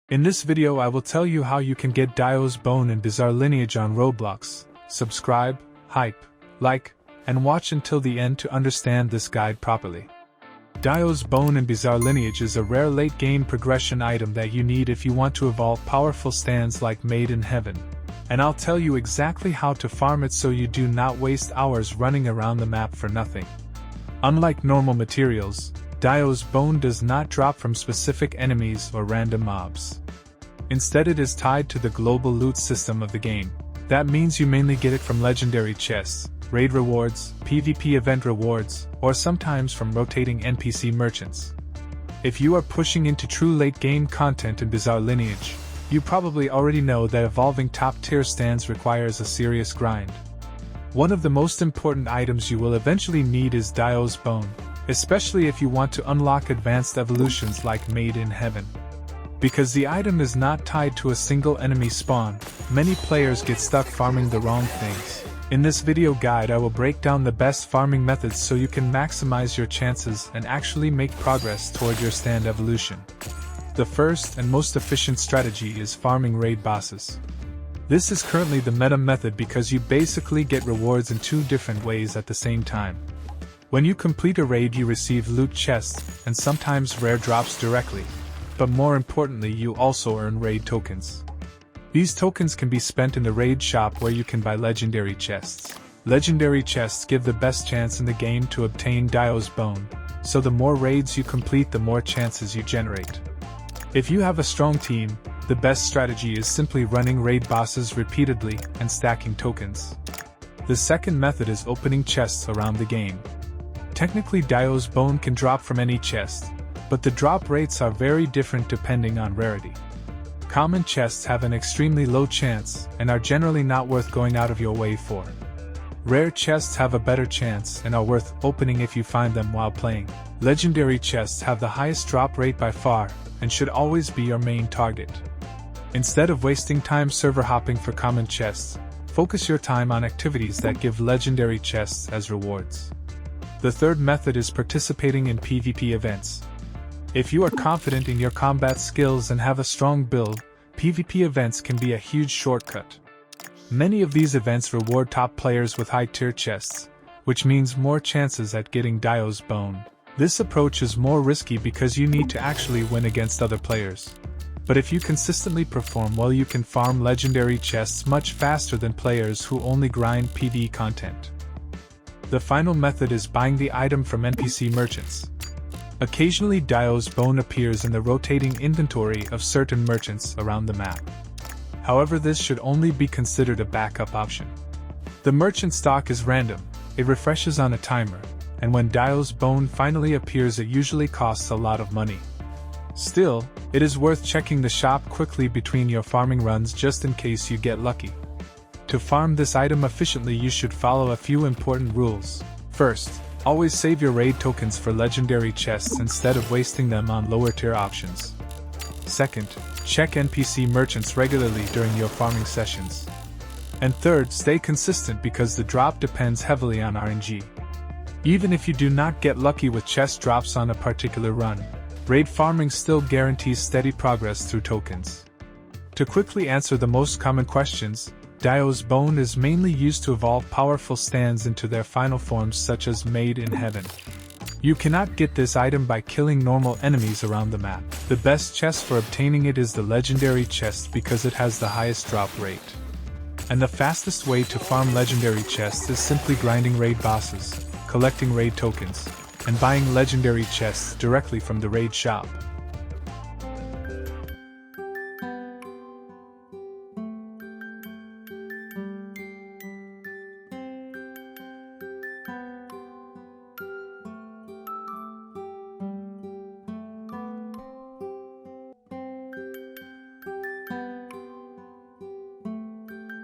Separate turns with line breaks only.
In this video I will tell you how you can get DIO'S Bone and Bizarre Lineage on Roblox. Subscribe, hype, like, and watch until the end to understand this guide properly. DIO'S Bone and Bizarre Lineage is a rare late-game progression item that you need if you want to evolve powerful stands like Made in Heaven. And I'll tell you exactly how to farm it so you do not waste hours running around the map for nothing. Unlike normal materials, DIO'S Bone does not drop from specific enemies or random mobs. Instead, it is tied to the global loot system of the game. That means you mainly get it from legendary chests, raid rewards, PvP event rewards, or sometimes from rotating NPC merchants. If you are pushing into true late-game content in Bizarre Lineage, you probably already know that evolving top-tier stands requires a serious grind. One of the most important items you will eventually need is DIO'S Bone, especially if you want to unlock advanced evolutions like Made in Heaven. Because the item is not tied to a single enemy spawn, many players get stuck farming the wrong things. In this video guide I will break down the best farming methods so you can maximize your chances and actually make progress toward your stand evolution. The first and most efficient strategy is farming raid bosses. This is currently the meta method because you basically get rewards in two different ways at the same time. When you complete a raid you receive loot chests and sometimes rare drops directly, but more importantly you also earn raid tokens. These tokens can be spent in the raid shop where you can buy legendary chests. Legendary chests give the best chance in the game to obtain DIO'S Bone, so the more raids you complete the more chances you generate. If you have a strong team, the best strategy is simply running raid bosses repeatedly and stacking tokens. The second method is opening chests around the game. Technically DIO'S Bone can drop from any chest, but the drop rates are very different depending on rarity. Common chests have an extremely low chance and are generally not worth going out of your way for. Rare chests have a better chance and are worth opening if you find them while playing. Legendary chests have the highest drop rate by far and should always be your main target. Instead of wasting time server hopping for common chests, focus your time on activities that give legendary chests as rewards. The third method is participating in PvP events. If you are confident in your combat skills and have a strong build, PvP events can be a huge shortcut. Many of these events reward top players with high-tier chests, which means more chances at getting DIO'S Bone. This approach is more risky because you need to actually win against other players. But if you consistently perform well you can farm legendary chests much faster than players who only grind PvE content. The final method is buying the item from NPC merchants. Occasionally DIO'S Bone appears in the rotating inventory of certain merchants around the map. However, this should only be considered a backup option. The merchant stock is random, it refreshes on a timer, and when DIO'S Bone finally appears it usually costs a lot of money. Still, it is worth checking the shop quickly between your farming runs just in case you get lucky. To farm this item efficiently you should follow a few important rules. First, always save your raid tokens for legendary chests instead of wasting them on lower tier options. Second, check NPC merchants regularly during your farming sessions. And third, stay consistent because the drop depends heavily on RNG. Even if you do not get lucky with chest drops on a particular run, raid farming still guarantees steady progress through tokens. To quickly answer the most common questions, DIO'S Bone is mainly used to evolve powerful stands into their final forms such as Made in Heaven. You cannot get this item by killing normal enemies around the map. The best chest for obtaining it is the legendary chest because it has the highest drop rate. And the fastest way to farm legendary chests is simply grinding raid bosses, collecting raid tokens, and buying legendary chests directly from the raid shop.